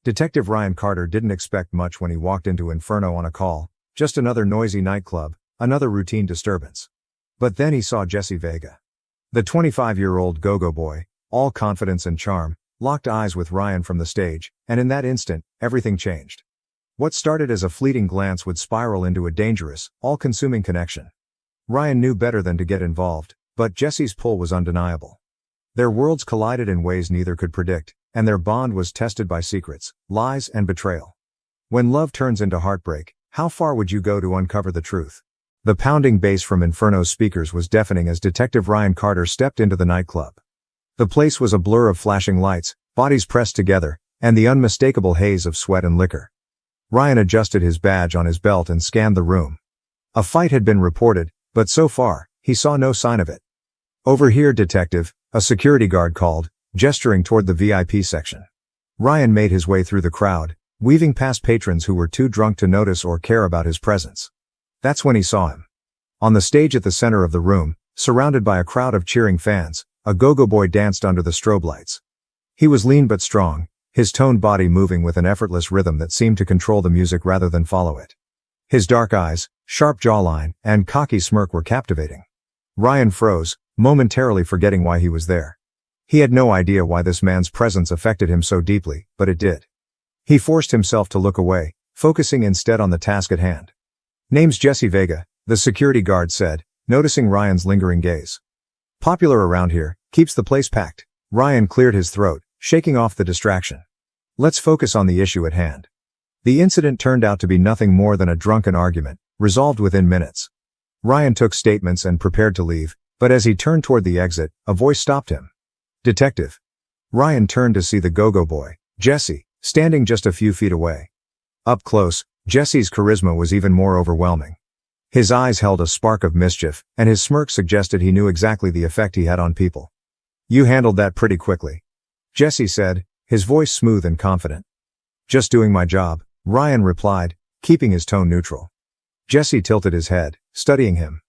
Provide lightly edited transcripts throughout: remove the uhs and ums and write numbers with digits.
Detective Ryan Carter didn't expect much when he walked into Inferno on a call, just another noisy nightclub, another routine disturbance. But then he saw Jesse Vega. The 25-year-old go-go boy, all confidence and charm, locked eyes with Ryan from the stage, and in that instant, everything changed. What started as a fleeting glance would spiral into a dangerous, all-consuming connection. Ryan knew better than to get involved, but Jesse's pull was undeniable. Their worlds collided in ways neither could predict, and their bond was tested by secrets, lies, and betrayal. When love turns into heartbreak, how far would you go to uncover the truth? The pounding bass from Inferno's speakers was deafening as Detective Ryan Carter stepped into the nightclub. The place was a blur of flashing lights, bodies pressed together, and the unmistakable haze of sweat and liquor. Ryan adjusted his badge on his belt and scanned the room. A fight had been reported, but so far, he saw no sign of it. "Over here, detective," a security guard called, gesturing toward the VIP section. Ryan made his way through the crowd, weaving past patrons who were too drunk to notice or care about his presence. That's when he saw him. On the stage at the center of the room, surrounded by a crowd of cheering fans, a go-go boy danced under the strobe lights. He was lean but strong, his toned body moving with an effortless rhythm that seemed to control the music rather than follow it. His dark eyes, sharp jawline, and cocky smirk were captivating. Ryan froze, momentarily forgetting why he was there. He had no idea why this man's presence affected him so deeply, but it did. He forced himself to look away, focusing instead on the task at hand. "Name's Jesse Vega," the security guard said, noticing Ryan's lingering gaze. "Popular around here, keeps the place packed." Ryan cleared his throat, shaking off the distraction. "Let's focus on the issue at hand." The incident turned out to be nothing more than a drunken argument, resolved within minutes. Ryan took statements and prepared to leave, but as he turned toward the exit, a voice stopped him. "Detective." Ryan turned to see the go-go boy, Jesse, standing just a few feet away. Up close, Jesse's charisma was even more overwhelming. His eyes held a spark of mischief, and his smirk suggested he knew exactly the effect he had on people. "You handled that pretty quickly," Jesse said, his voice smooth and confident. "Just doing my job," Ryan replied, keeping his tone neutral. Jesse tilted his head, studying him.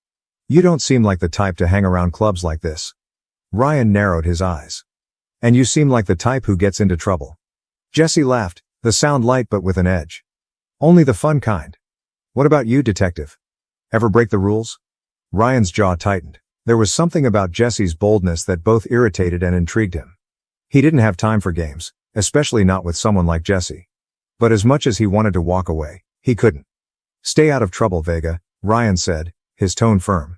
"You don't seem like the type to hang around clubs like this." Ryan narrowed his eyes. "And you seem like the type who gets into trouble." Jesse laughed, the sound light but with an edge. "Only the fun kind. What about you, detective? Ever break the rules?" Ryan's jaw tightened. There was something about Jesse's boldness that both irritated and intrigued him. He didn't have time for games, especially not with someone like Jesse. But as much as he wanted to walk away, he couldn't. "Stay out of trouble, Vega," Ryan said, his tone firm.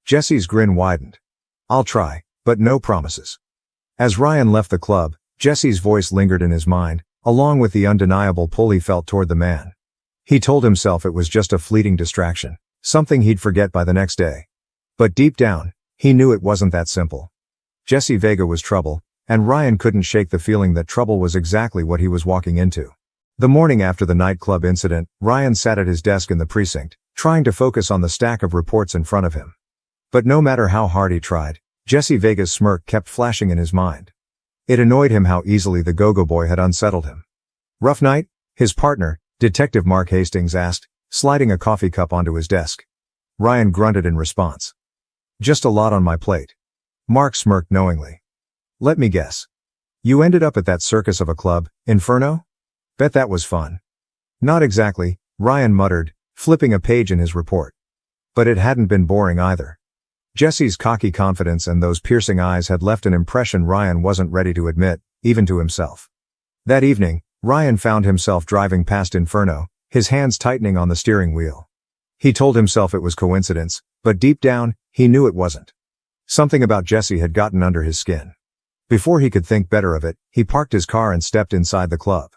Jesse's grin widened. "I'll try, but no promises." As Ryan left the club, Jesse's voice lingered in his mind, along with the undeniable pull he felt toward the man. He told himself it was just a fleeting distraction, something he'd forget by the next day. But deep down, he knew it wasn't that simple. Jesse Vega was trouble, and Ryan couldn't shake the feeling that trouble was exactly what he was walking into. The morning after the nightclub incident, Ryan sat at his desk in the precinct, trying to focus on the stack of reports in front of him. But no matter how hard he tried, Jesse Vega's smirk kept flashing in his mind. It annoyed him how easily the go-go boy had unsettled him. "Rough night?" his partner, Detective Mark Hastings asked, sliding a coffee cup onto his desk. Ryan grunted in response. "Just a lot on my plate." Mark smirked knowingly. "Let me guess. You ended up at that circus of a club, Inferno? Bet that was fun." "Not exactly," Ryan muttered, flipping a page in his report. But it hadn't been boring either. Jesse's cocky confidence and those piercing eyes had left an impression Ryan wasn't ready to admit, even to himself. That evening, Ryan found himself driving past Inferno, his hands tightening on the steering wheel. He told himself it was coincidence, but deep down, he knew it wasn't. Something about Jesse had gotten under his skin. Before he could think better of it, he parked his car and stepped inside the club.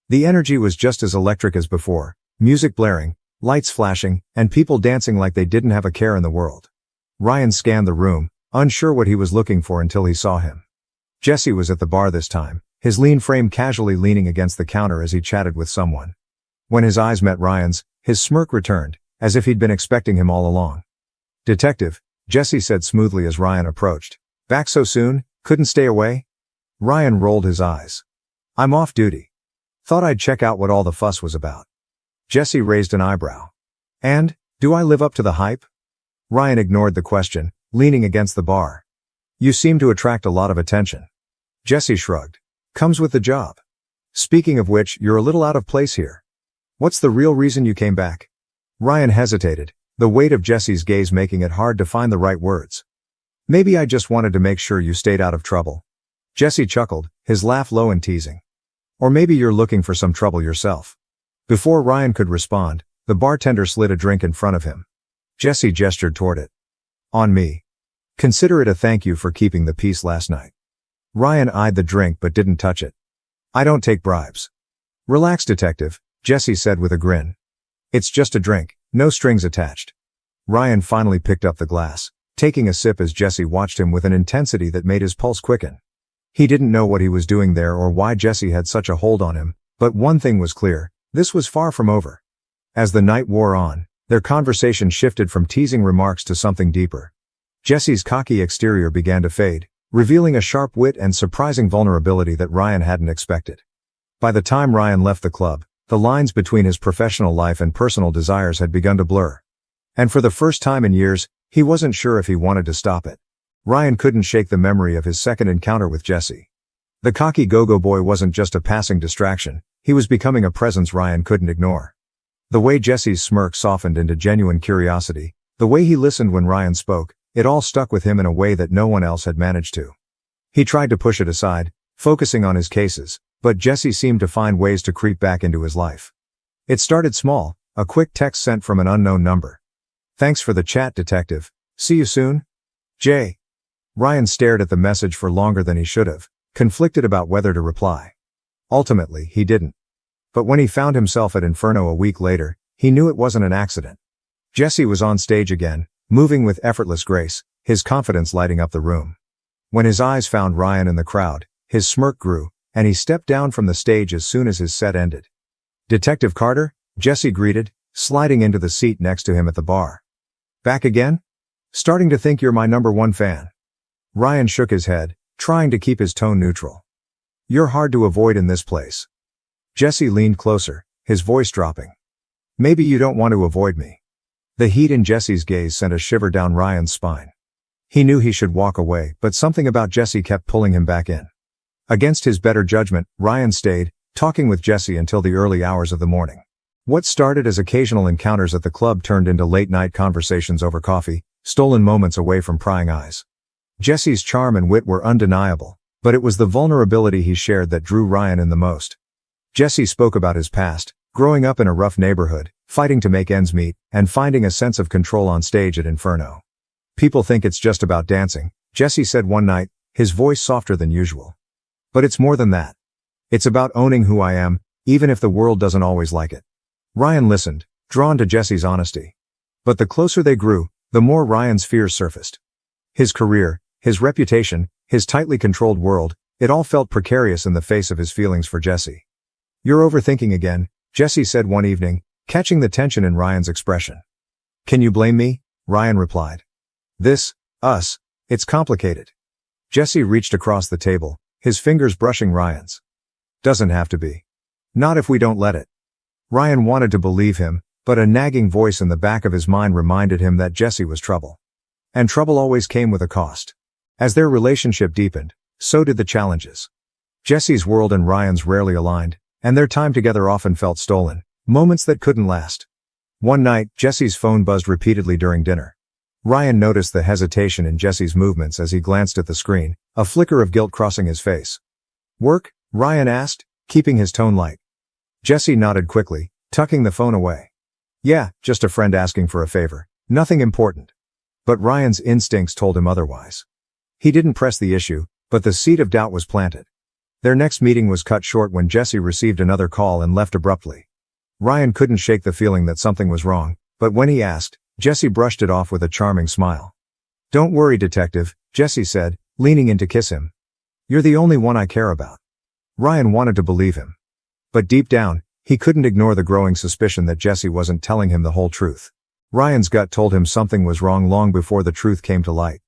The energy was just as electric as before, music blaring, lights flashing, and people dancing like they didn't have a care in the world. Ryan scanned the room, unsure what he was looking for until he saw him. Jesse was at the bar this time, his lean frame casually leaning against the counter as he chatted with someone. When his eyes met Ryan's, his smirk returned, as if he'd been expecting him all along. "Detective," Jesse said smoothly as Ryan approached. "Back so soon? Couldn't stay away?" Ryan rolled his eyes. "I'm off duty. Thought I'd check out what all the fuss was about." Jesse raised an eyebrow. "And, do I live up to the hype?" Ryan ignored the question, leaning against the bar. "You seem to attract a lot of attention." Jesse shrugged. "Comes with the job." Speaking of which, you're a little out of place here. What's the real reason you came back? Ryan hesitated, the weight of Jesse's gaze making it hard to find the right words. Maybe I just wanted to make sure you stayed out of trouble. Jesse chuckled, his laugh low and teasing. Or maybe you're looking for some trouble yourself. Before Ryan could respond, the bartender slid a drink in front of him. Jesse gestured toward it. On me. Consider it a thank you for keeping the peace last night. Ryan eyed the drink but didn't touch it. I don't take bribes. Relax, detective, Jesse said with a grin. It's just a drink, no strings attached. Ryan finally picked up the glass, taking a sip as Jesse watched him with an intensity that made his pulse quicken. He didn't know what he was doing there or why Jesse had such a hold on him, but one thing was clear, this was far from over. As the night wore on, their conversation shifted from teasing remarks to something deeper. Jesse's cocky exterior began to fade, revealing a sharp wit and surprising vulnerability that Ryan hadn't expected. By the time Ryan left the club, the lines between his professional life and personal desires had begun to blur. And for the first time in years, he wasn't sure if he wanted to stop it. Ryan couldn't shake the memory of his second encounter with Jesse. The cocky go-go boy wasn't just a passing distraction, he was becoming a presence Ryan couldn't ignore. The way Jesse's smirk softened into genuine curiosity, the way he listened when Ryan spoke, it all stuck with him in a way that no one else had managed to. He tried to push it aside, focusing on his cases, but Jesse seemed to find ways to creep back into his life. It started small, a quick text sent from an unknown number. Thanks for the chat, detective. See you soon? Jay. Ryan stared at the message for longer than he should have, conflicted about whether to reply. Ultimately, he didn't. But when he found himself at Inferno a week later, he knew it wasn't an accident. Jesse was on stage again, moving with effortless grace, his confidence lighting up the room. When his eyes found Ryan in the crowd, his smirk grew, and he stepped down from the stage as soon as his set ended. Detective Carter, Jesse greeted, sliding into the seat next to him at the bar. Back again? Starting to think you're my #1 fan. Ryan shook his head, trying to keep his tone neutral. You're hard to avoid in this place. Jesse leaned closer, his voice dropping. Maybe you don't want to avoid me. The heat in Jesse's gaze sent a shiver down Ryan's spine. He knew he should walk away, but something about Jesse kept pulling him back in. Against his better judgment, Ryan stayed, talking with Jesse until the early hours of the morning. What started as occasional encounters at the club turned into late-night conversations over coffee, stolen moments away from prying eyes. Jesse's charm and wit were undeniable, but it was the vulnerability he shared that drew Ryan in the most. Jesse spoke about his past, growing up in a rough neighborhood, fighting to make ends meet, and finding a sense of control on stage at Inferno. People think it's just about dancing, Jesse said one night, his voice softer than usual. But it's more than that. It's about owning who I am, even if the world doesn't always like it. Ryan listened, drawn to Jesse's honesty. But the closer they grew, the more Ryan's fears surfaced. His career, his reputation, his tightly controlled world, it all felt precarious in the face of his feelings for Jesse. You're overthinking again, Jesse said one evening, catching the tension in Ryan's expression. Can you blame me? Ryan replied. Us, it's complicated. Jesse reached across the table, his fingers brushing Ryan's. Doesn't have to be. Not if we don't let it. Ryan wanted to believe him, but a nagging voice in the back of his mind reminded him that Jesse was trouble. And trouble always came with a cost. As their relationship deepened, so did the challenges. Jesse's world and Ryan's rarely aligned, and their time together often felt stolen, moments that couldn't last. One night, Jesse's phone buzzed repeatedly during dinner. Ryan noticed the hesitation in Jesse's movements as he glanced at the screen, a flicker of guilt crossing his face. Work? Ryan asked, keeping his tone light. Jesse nodded quickly, tucking the phone away. Yeah, just a friend asking for a favor, nothing important. But Ryan's instincts told him otherwise. He didn't press the issue, but the seed of doubt was planted. Their next meeting was cut short when Jesse received another call and left abruptly. Ryan couldn't shake the feeling that something was wrong, but when he asked, Jesse brushed it off with a charming smile. Don't worry, detective, Jesse said, leaning in to kiss him. You're the only one I care about. Ryan wanted to believe him. But deep down, he couldn't ignore the growing suspicion that Jesse wasn't telling him the whole truth. Ryan's gut told him something was wrong long before the truth came to light.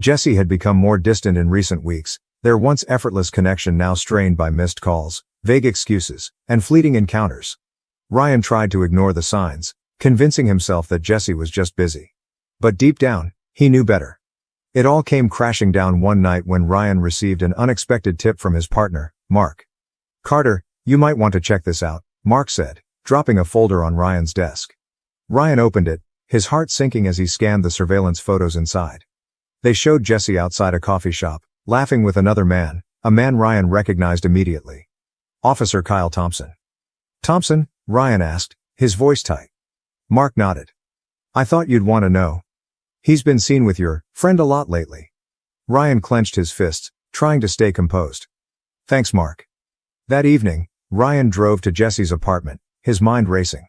Jesse had become more distant in recent weeks, their once effortless connection now strained by missed calls, vague excuses, and fleeting encounters. Ryan tried to ignore the signs, convincing himself that Jesse was just busy. But deep down, he knew better. It all came crashing down one night when Ryan received an unexpected tip from his partner, Mark. Carter, You might want to check this out, Mark said, dropping a folder on Ryan's desk. Ryan opened it, his heart sinking as he scanned the surveillance photos inside. They showed Jesse outside a coffee shop, laughing with another man, a man Ryan recognized immediately. Officer Kyle Thompson. Thompson? Ryan asked, his voice tight. Mark nodded. I thought you'd want to know. He's been seen with your friend a lot lately. Ryan clenched his fists, trying to stay composed. Thanks, Mark. That evening, Ryan drove to Jesse's apartment, his mind racing.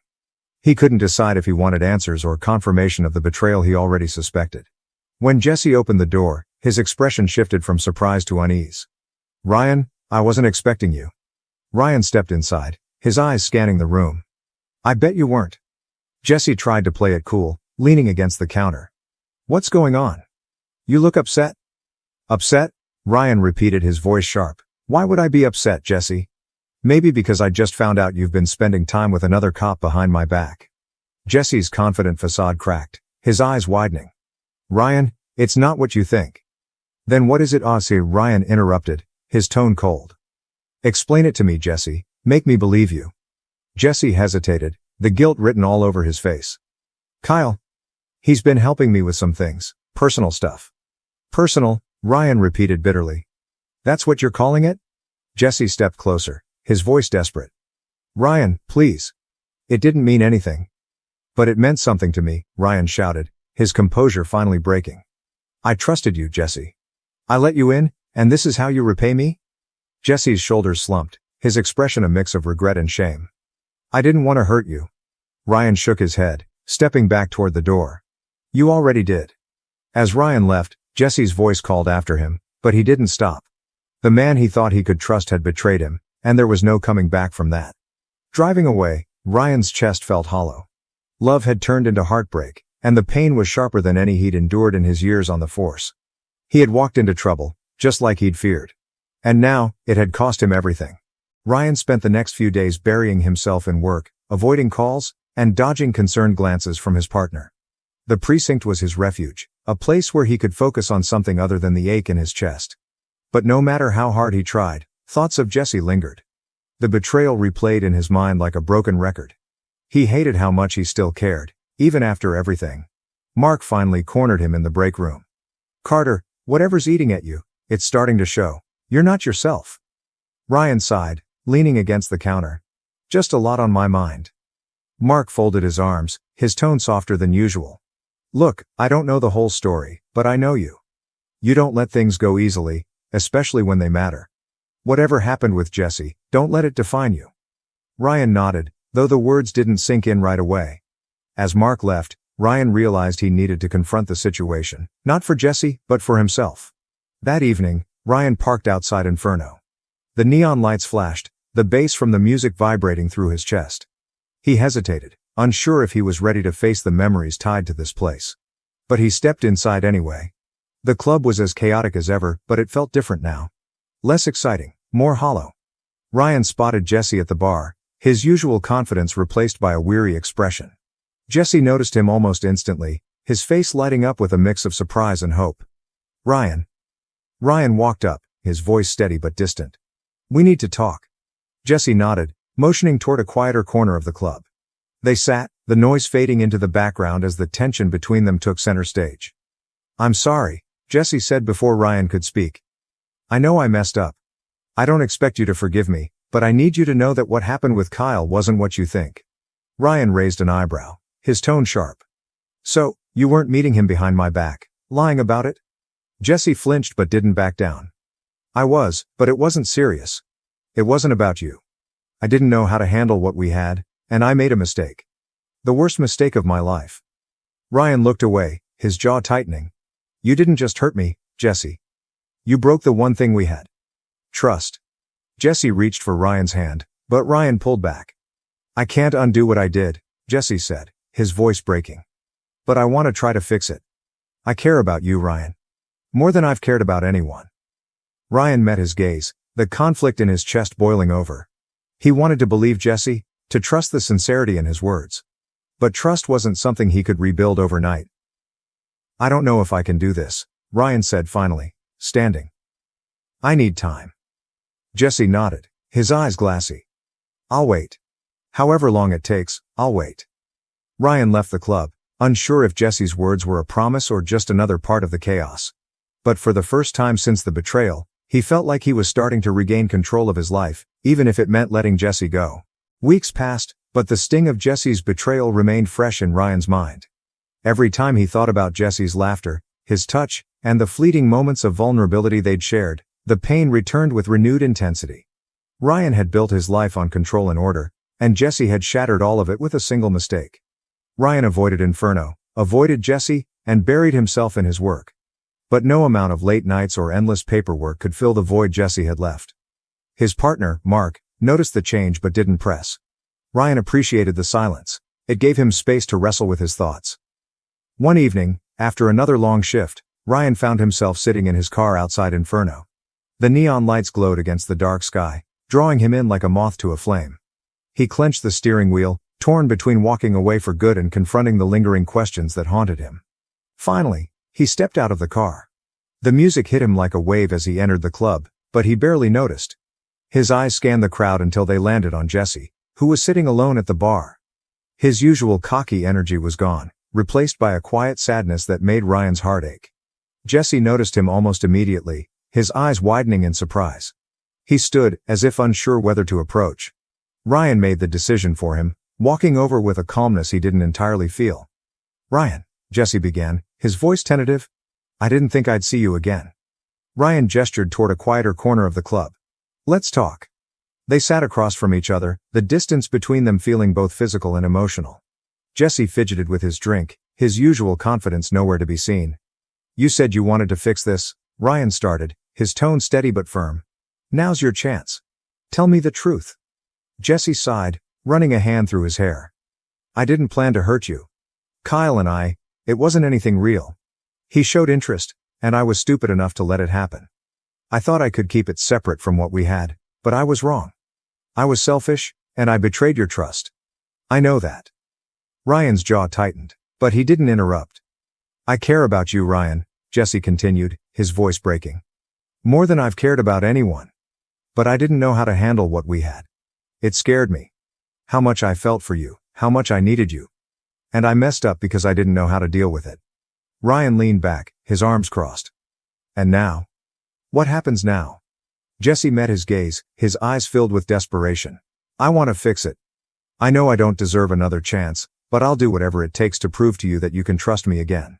He couldn't decide if he wanted answers or confirmation of the betrayal he already suspected. When Jesse opened the door, his expression shifted from surprise to unease. Ryan, I wasn't expecting you. Ryan stepped inside, his eyes scanning the room. I bet you weren't. Jesse tried to play it cool, leaning against the counter. What's going on? You look upset? Upset? Ryan repeated, his voice sharp. Why would I be upset, Jesse? Maybe because I just found out you've been spending time with another cop behind my back. Jesse's confident facade cracked, his eyes widening. Ryan, it's not what you think. Then what is it, Aussie? Ryan interrupted, his tone cold. Explain it to me, Jesse. Make me believe you. Jesse hesitated, the guilt written all over his face. Kyle. He's been helping me with some things, personal stuff. Personal, Ryan repeated bitterly. That's what you're calling it? Jesse stepped closer, his voice desperate. Ryan, please. It didn't mean anything. But it meant something to me, Ryan shouted, his composure finally breaking. I trusted you, Jesse. I let you in, and this is how you repay me? Jesse's shoulders slumped, his expression a mix of regret and shame. I didn't want to hurt you. Ryan shook his head, stepping back toward the door. You already did. As Ryan left, Jesse's voice called after him, but he didn't stop. The man he thought he could trust had betrayed him, and there was no coming back from that. Driving away, Ryan's chest felt hollow. Love had turned into heartbreak, and the pain was sharper than any he'd endured in his years on the force. He had walked into trouble, just like he'd feared. And now, it had cost him everything. Ryan spent the next few days burying himself in work, avoiding calls, and dodging concerned glances from his partner. The precinct was his refuge, a place where he could focus on something other than the ache in his chest. But no matter how hard he tried, thoughts of Jesse lingered. The betrayal replayed in his mind like a broken record. He hated how much he still cared, even after everything. Mark finally cornered him in the break room. Carter, whatever's eating at you, it's starting to show. You're not yourself. Ryan sighed, leaning against the counter. Just a lot on my mind. Mark folded his arms, his tone softer than usual. Look, I don't know the whole story, but I know you. You don't let things go easily, especially when they matter. Whatever happened with Jesse, don't let it define you. Ryan nodded, though the words didn't sink in right away. As Mark left, Ryan realized he needed to confront the situation, not for Jesse, but for himself. That evening, Ryan parked outside Inferno. The neon lights flashed, the bass from the music vibrating through his chest. He hesitated, unsure if he was ready to face the memories tied to this place. But he stepped inside anyway. The club was as chaotic as ever, but it felt different now. Less exciting, more hollow. Ryan spotted Jesse at the bar, his usual confidence replaced by a weary expression. Jesse noticed him almost instantly, his face lighting up with a mix of surprise and hope. Ryan. Ryan walked up, his voice steady but distant. We need to talk. Jesse nodded, motioning toward a quieter corner of the club. They sat, the noise fading into the background as the tension between them took center stage. I'm sorry, Jesse said before Ryan could speak. I know I messed up. I don't expect you to forgive me, but I need you to know that what happened with Kyle wasn't what you think. Ryan raised an eyebrow, his tone sharp. So, you weren't meeting him behind my back, lying about it? Jesse flinched but didn't back down. I was, but it wasn't serious. It wasn't about you. I didn't know how to handle what we had, and I made a mistake. The worst mistake of my life. Ryan looked away, his jaw tightening. You didn't just hurt me, Jesse. You broke the one thing we had. Trust. Jesse reached for Ryan's hand, but Ryan pulled back. I can't undo what I did, Jesse said, his voice breaking. But I want to try to fix it. I care about you, Ryan. More than I've cared about anyone. Ryan met his gaze, the conflict in his chest boiling over. He wanted to believe Jesse, to trust the sincerity in his words. But trust wasn't something he could rebuild overnight. I don't know if I can do this, Ryan said finally, standing. I need time. Jesse nodded, his eyes glassy. I'll wait. However long it takes, I'll wait. Ryan left the club, unsure if Jesse's words were a promise or just another part of the chaos. But for the first time since the betrayal, he felt like he was starting to regain control of his life, even if it meant letting Jesse go. Weeks passed, but the sting of Jesse's betrayal remained fresh in Ryan's mind. Every time he thought about Jesse's laughter, his touch, and the fleeting moments of vulnerability they'd shared, the pain returned with renewed intensity. Ryan had built his life on control and order, and Jesse had shattered all of it with a single mistake. Ryan avoided Inferno, avoided Jesse, and buried himself in his work. But no amount of late nights or endless paperwork could fill the void Jesse had left. His partner, Mark, noticed the change but didn't press. Ryan appreciated the silence. It gave him space to wrestle with his thoughts. One evening, after another long shift, Ryan found himself sitting in his car outside Inferno. The neon lights glowed against the dark sky, drawing him in like a moth to a flame. He clenched the steering wheel, torn between walking away for good and confronting the lingering questions that haunted him. Finally, he stepped out of the car. The music hit him like a wave as he entered the club, but he barely noticed. His eyes scanned the crowd until they landed on Jesse, who was sitting alone at the bar. His usual cocky energy was gone, replaced by a quiet sadness that made Ryan's heart ache. Jesse noticed him almost immediately, his eyes widening in surprise. He stood, as if unsure whether to approach. Ryan made the decision for him, walking over with a calmness he didn't entirely feel. "Ryan," Jesse began, his voice tentative. "I didn't think I'd see you again." Ryan gestured toward a quieter corner of the club. "Let's talk." They sat across from each other, the distance between them feeling both physical and emotional. Jesse fidgeted with his drink, his usual confidence nowhere to be seen. "You said you wanted to fix this," Ryan started, his tone steady but firm. "Now's your chance. Tell me the truth." Jesse sighed, running a hand through his hair. "I didn't plan to hurt you. Kyle and it wasn't anything real. He showed interest, and I was stupid enough to let it happen. I thought I could keep it separate from what we had, but I was wrong. I was selfish, and I betrayed your trust. I know that." Ryan's jaw tightened, but he didn't interrupt. "I care about you, Ryan," Jesse continued, his voice breaking. "More than I've cared about anyone. But I didn't know how to handle what we had. It scared me. How much I felt for you, how much I needed you. And I messed up because I didn't know how to deal with it." Ryan leaned back, his arms crossed. "And now? What happens now?" Jesse met his gaze, his eyes filled with desperation. "I want to fix it. I know I don't deserve another chance, but I'll do whatever it takes to prove to you that you can trust me again."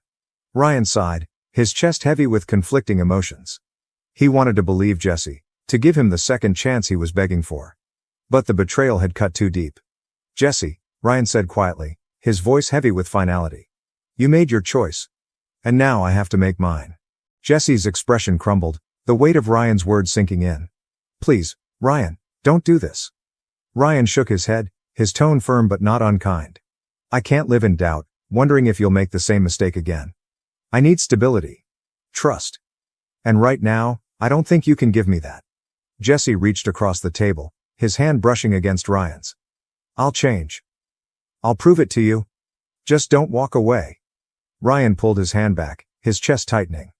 Ryan sighed, his chest heavy with conflicting emotions. He wanted to believe Jesse, to give him the second chance he was begging for. But the betrayal had cut too deep. "Jesse," Ryan said quietly, his voice heavy with finality. "You made your choice. And now I have to make mine." Jesse's expression crumbled, the weight of Ryan's words sinking in. "Please, Ryan, don't do this." Ryan shook his head, his tone firm but not unkind. "I can't live in doubt, wondering if you'll make the same mistake again. I need stability. Trust. And right now, I don't think you can give me that." Jesse reached across the table, his hand brushing against Ryan's. "I'll change. I'll prove it to you. Just don't walk away." Ryan pulled his hand back, his chest tightening.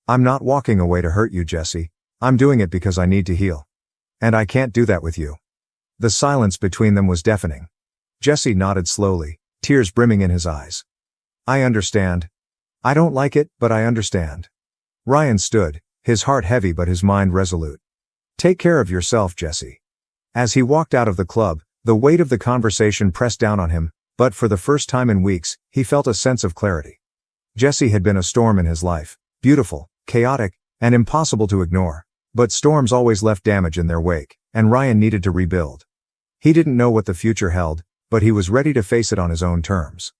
"I'm not walking away to hurt you, Jesse. I'm doing it because I need to heal. And I can't do that with you." The silence between them was deafening. Jesse nodded slowly, tears brimming in his eyes. "I understand. I don't like it, but I understand." Ryan stood, his heart heavy but his mind resolute. "Take care of yourself, Jesse." As he walked out of the club, the weight of the conversation pressed down on him, but for the first time in weeks, he felt a sense of clarity. Jesse had been a storm in his life, beautiful, chaotic, and impossible to ignore. But storms always left damage in their wake, and Ryan needed to rebuild. He didn't know what the future held, but he was ready to face it on his own terms.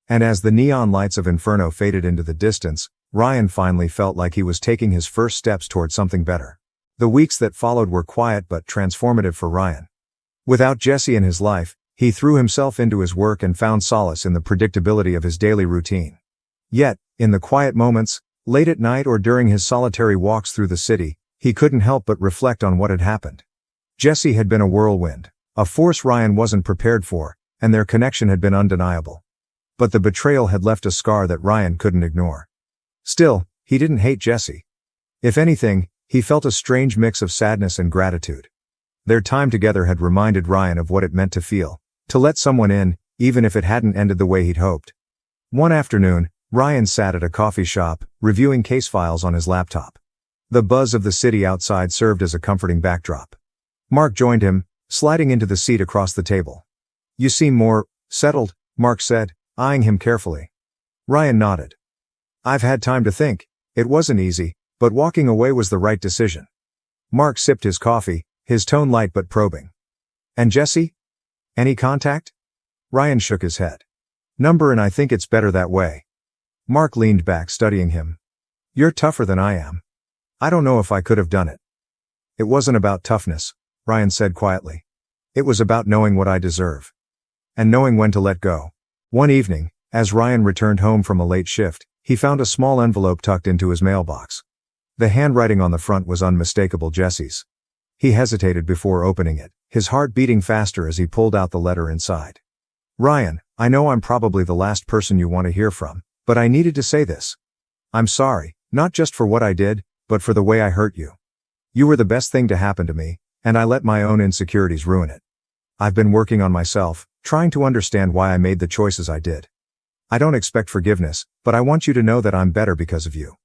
And as the neon lights of Inferno faded into the distance, Ryan finally felt like he was taking his first steps toward something better. The weeks that followed were quiet but transformative for Ryan. Without Jesse in his life, he threw himself into his work and found solace in the predictability of his daily routine. Yet, in the quiet moments, late at night or during his solitary walks through the city, he couldn't help but reflect on what had happened. Jesse had been a whirlwind, a force Ryan wasn't prepared for, and their connection had been undeniable. But the betrayal had left a scar that Ryan couldn't ignore. Still, he didn't hate Jesse. If anything, he felt a strange mix of sadness and gratitude. Their time together had reminded Ryan of what it meant to feel, to let someone in, even if it hadn't ended the way he'd hoped. One afternoon, Ryan sat at a coffee shop, reviewing case files on his laptop. The buzz of the city outside served as a comforting backdrop. Mark joined him, sliding into the seat across the table. "You seem more settled," Mark said, eyeing him carefully. Ryan nodded. "I've had time to think. It wasn't easy, but walking away was the right decision." Mark sipped his coffee, his tone light but probing. "And Jesse? Any contact?" Ryan shook his head. "Number, and I think it's better that way." Mark leaned back, studying him. "You're tougher than I am. I don't know if I could have done it." "It wasn't about toughness," Ryan said quietly. "It was about knowing what I deserve. And knowing when to let go." One evening, as Ryan returned home from a late shift, he found a small envelope tucked into his mailbox. The handwriting on the front was unmistakable Jesse's. He hesitated before opening it, his heart beating faster as he pulled out the letter inside. "Ryan, I know I'm probably the last person you want to hear from, but I needed to say this. I'm sorry, not just for what I did, but for the way I hurt you. You were the best thing to happen to me, and I let my own insecurities ruin it. I've been working on myself, trying to understand why I made the choices I did. I don't expect forgiveness, but I want you to know that I'm better because of you.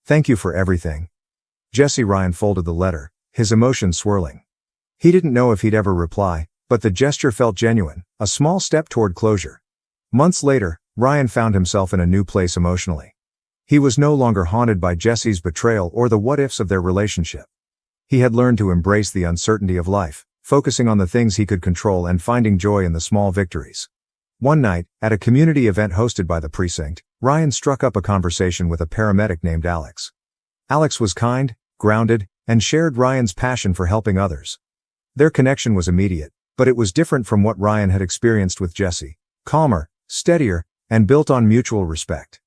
Thank you for everything." Jesse. Ryan folded the letter, his emotions swirling. He didn't know if he'd ever reply, but the gesture felt genuine, a small step toward closure. Months later, Ryan found himself in a new place emotionally. He was no longer haunted by Jesse's betrayal or the what-ifs of their relationship. He had learned to embrace the uncertainty of life, focusing on the things he could control and finding joy in the small victories. One night, at a community event hosted by the precinct, Ryan struck up a conversation with a paramedic named Alex. Alex was kind, grounded, and shared Ryan's passion for helping others. Their connection was immediate, but it was different from what Ryan had experienced with Jesse, calmer, steadier, and built on mutual respect.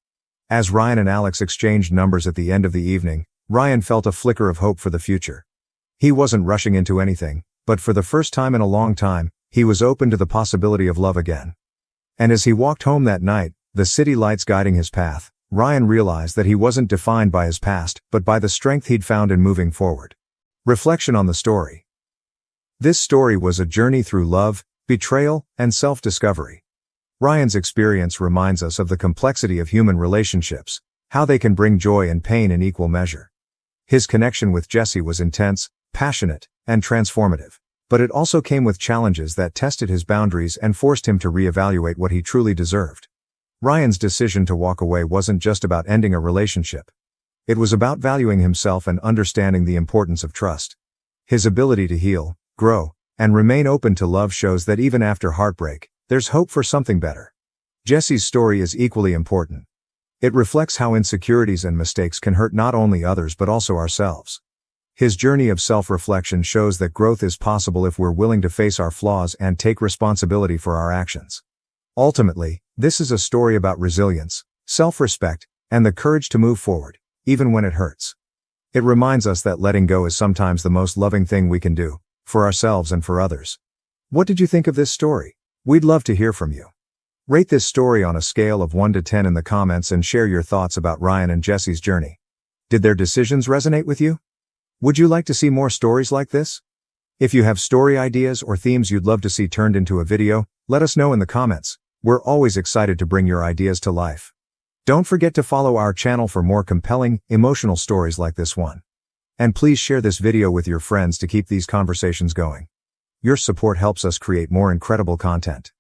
As Ryan and Alex exchanged numbers at the end of the evening, Ryan felt a flicker of hope for the future. He wasn't rushing into anything, but for the first time in a long time, he was open to the possibility of love again. And as he walked home that night, the city lights guiding his path, Ryan realized that he wasn't defined by his past, but by the strength he'd found in moving forward. Reflection on the story. This story was a journey through love, betrayal, and self-discovery. Ryan's experience reminds us of the complexity of human relationships, how they can bring joy and pain in equal measure. His connection with Jesse was intense, passionate, and transformative, but it also came with challenges that tested his boundaries and forced him to reevaluate what he truly deserved. Ryan's decision to walk away wasn't just about ending a relationship. It was about valuing himself and understanding the importance of trust. His ability to heal, grow, and remain open to love shows that even after heartbreak, there's hope for something better. Jesse's story is equally important. It reflects how insecurities and mistakes can hurt not only others but also ourselves. His journey of self-reflection shows that growth is possible if we're willing to face our flaws and take responsibility for our actions. Ultimately, this is a story about resilience, self-respect, and the courage to move forward, even when it hurts. It reminds us that letting go is sometimes the most loving thing we can do, for ourselves and for others. What did you think of this story? We'd love to hear from you. Rate this story on a scale of 1 to 10 in the comments and share your thoughts about Ryan and Jesse's journey. Did their decisions resonate with you? Would you like to see more stories like this? If you have story ideas or themes you'd love to see turned into a video, let us know in the comments. We're always excited to bring your ideas to life. Don't forget to follow our channel for more compelling, emotional stories like this one. And please share this video with your friends to keep these conversations going. Your support helps us create more incredible content.